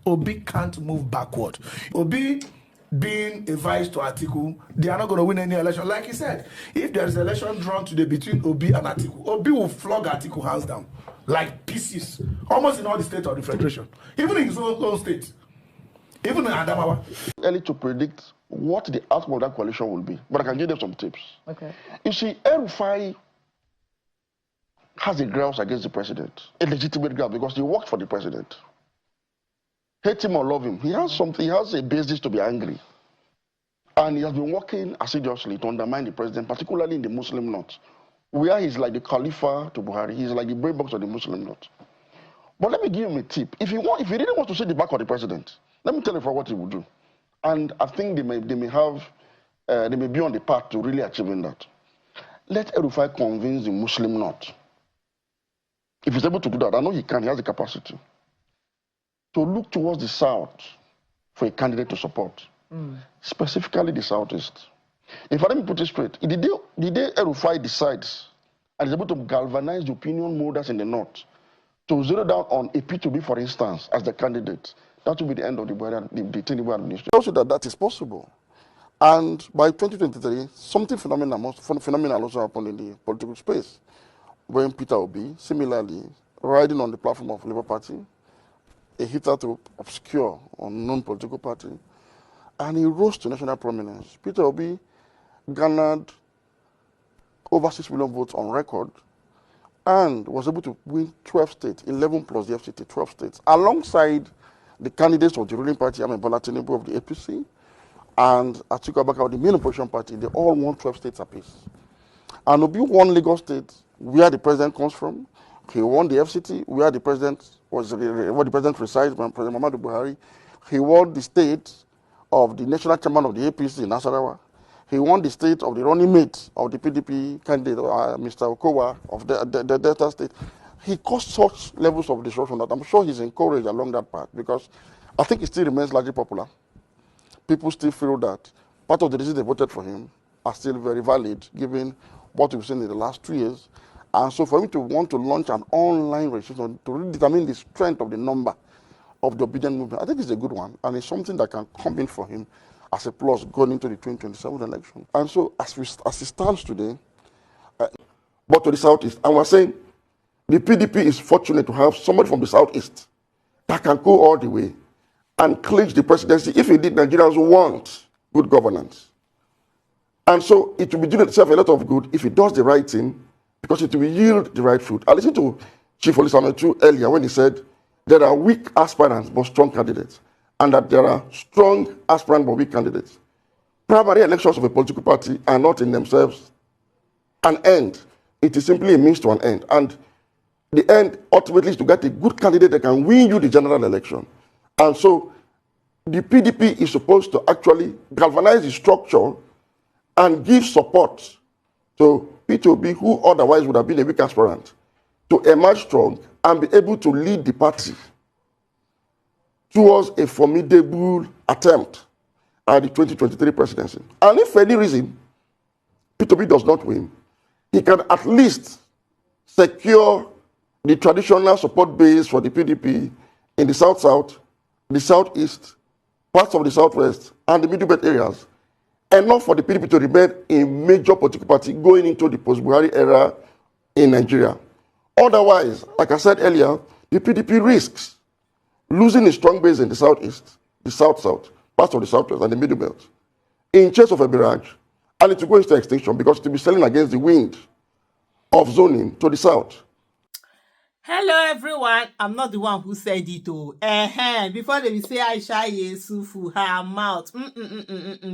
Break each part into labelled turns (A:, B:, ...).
A: Obi can't move backward. Obi being a vice to Atiku, they are not going to win any election. Like he said, if there is an election drawn today between Obi and Atiku, Obi will flog Atiku hands down, like pieces, almost in all the states of the Federation, even in his own state, even in Adamawa.
B: Early to predict what the outcome of that coalition will be, but I can give them some tips.
C: Okay.
B: You see, El-Rufai has a grounds against the president, a legitimate ground, because he worked for the president. Hate him or love him, he has something, he has a basis to be angry. And he has been working assiduously to undermine the president, particularly in the Muslim North, where he's like the Khalifa to Buhari, he's like the brain box of the Muslim North. But let me give him a tip. If he really wants to see the back of the president, let me tell you for what he will do. And I think they may be on the path to really achieving that. Let El-Rufai convince the Muslim North. If he's able to do that, I know he can, he has the capacity, to look towards the south for a candidate to support, specifically the southeast. If I let me put it straight, the day El-Rufai decides and is able to galvanize the opinion molders in the north to zero down on a P2B, for instance, as the candidate, that will be the end of the Tinubu administration. Also, that is possible. And by 2023, something phenomenal also happened in the political space, when Peter Obi, similarly, riding on the platform of Labour Party, a hitherto obscure, unknown political party, and he rose to national prominence. Peter Obi garnered over 6 million votes on record and was able to win 12 states, 11 plus the FCT, 12 states, alongside the candidates of the ruling party, Bola Tinubu of the APC, and Atiku Abubakar of the main opposition party. They all won 12 states apiece. And Obi won Lagos State, where the president comes from. He won the FCT, where the president resides, President Muhammadu Buhari. He won the state of the national chairman of the APC in Nasarawa. He won the state of the running mate of the PDP candidate, Mr. Okowa of the Delta State. He caused such levels of disruption that I'm sure he's encouraged along that path, because I think he still remains largely popular. People still feel that part of the reasons they voted for him are still very valid, given what we've seen in the last 2 years. And so for him to want to launch an online registration to really determine the strength of the number of the obedient movement, I think it's a good one, and it's something that can come in for him as a plus going into the 2027 election. And so as it stands today, but to the southeast, and we're saying the PDP is fortunate to have somebody from the southeast that can go all the way and clinch the presidency if indeed Nigerians want good governance. And so it will be doing itself a lot of good if it does the right thing, because it will yield the right fruit. I listened to Chief Olisametu earlier when he said there are weak aspirants but strong candidates, and that there are strong aspirants but weak candidates. Primary elections of a political party are not in themselves an end. It is simply a means to an end. And the end ultimately is to get a good candidate that can win you the general election. And so the PDP is supposed to actually galvanize the structure and give support to P2B, who otherwise would have been a weak aspirant, to emerge strong and be able to lead the party towards a formidable attempt at the 2023 presidency. And if for any reason P2B does not win, he can at least secure the traditional support base for the PDP in the South-South, the Southeast, parts of the Southwest, and the Middle Belt areas, enough for the PDP to remain a major political party going into the post-Buhari era in Nigeria. Otherwise, like I said earlier, the PDP risks losing a strong base in the Southeast, the South-South, parts of the Southwest, and the Middle Belt, in chase of a mirage, and it will go into extinction because it will be sailing against the wind of zoning to the South.
C: Hello everyone, I'm not the one who said it oh. Before they will say Aisha Yesufu, her mouth.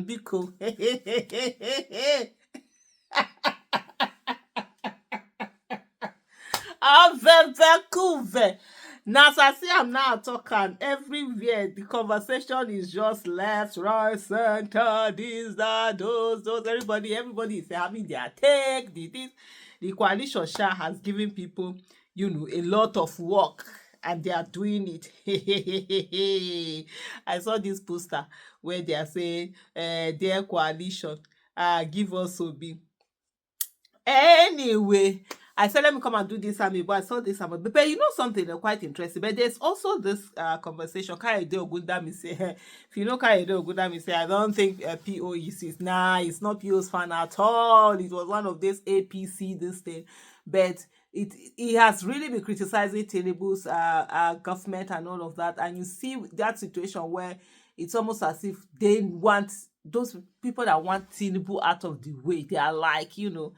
C: Biko. Kuve. Now, as I say, I'm now talking everywhere. The conversation is just left, right, center, this, that, those. Everybody is having their take. The coalition Sha has given people, a lot of work, and they are doing it. I saw this poster where they are saying, their coalition, give us Obi. Anyway, I said, let me come and do this army, but I saw this army. But you know something quite interesting. But there's also this conversation. Kayode Ogundami say, if you know Kayode Ogundami say, I don't think PO is nah, it's not PO's fan at all. It was one of this APC, this thing. But he has really been criticizing Tinubu's government and all of that. And you see that situation where it's almost as if they want those people that want Tinubu out of the way. They are like, you know,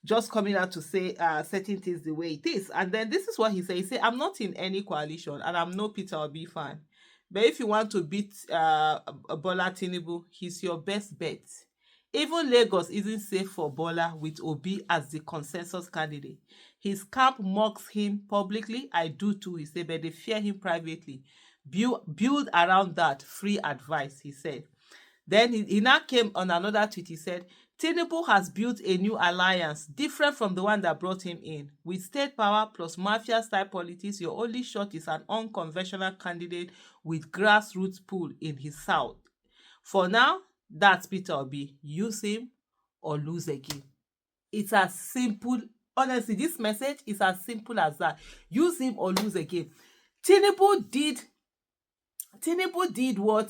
C: just coming out to say certain things the way it is. And then this is what he said. He said, I'm not in any coalition and I'm no Peter Obi fan. But if you want to beat Bola Tinubu, he's your best bet. Even Lagos isn't safe for Bola with Obi as the consensus candidate. His camp mocks him publicly. I do too, he said, but they fear him privately. Build around that. Free advice, he said. Then he now came on another tweet. He said, Tinubu has built a new alliance different from the one that brought him in. With state power plus mafia-style politics, your only shot is an unconventional candidate with grassroots pull in his south. For now, that's Peter Obi. Use him or lose again. It's as simple. Honestly, this message is as simple as that. Use him or lose again. Tinubu did what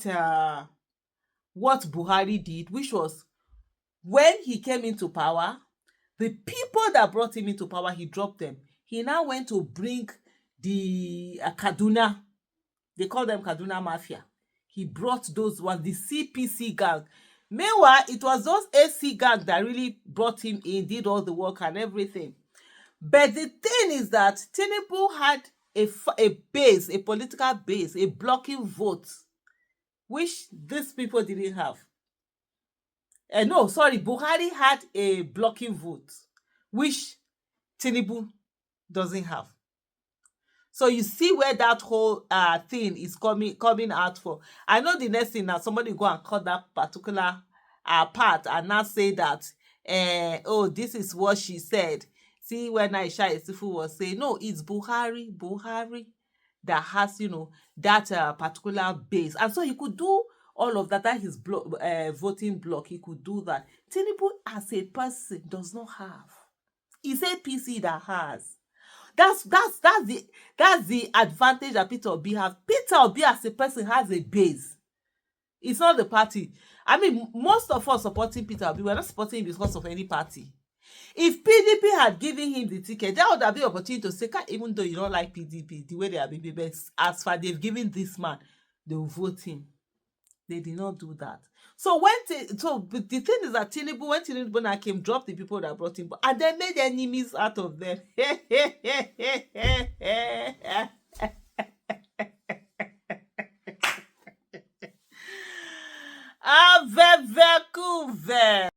C: Buhari did, which was when he came into power, the people that brought him into power, he dropped them. He now went to bring the Kaduna, they call them Kaduna Mafia. He brought those ones, the CPC gang. Meanwhile, it was those AC gang that really brought him in, did all the work and everything. But the thing is that Tinubu had a base, a political base, a blocking vote, which these people didn't have. No, sorry, Buhari had a blocking vote, which Tinubu doesn't have. So you see where that whole thing is coming out for. I know the next thing now, somebody go and cut that particular part and now say that, oh, this is what she said. See, when Aisha Isufu was saying, no, it's Buhari that has, you know, that particular base. And so he could do all of that his voting block. He could do that. Tinubu as a person does not have. It's APC that has. That's the advantage that Peter Obi has. Peter Obi as a person has a base. It's not the party. I mean, most of us supporting Peter Obi, we're not supporting him because of any party. If PDP had given him the ticket, that would have been an opportunity to say, even though you don't like PDP, the way they are being, but as far they've given this man, they will vote him. They did not do that. So the thing is that Tinubu, when Tinubu now came, dropped the people that brought him, and they made enemies out of them. Ave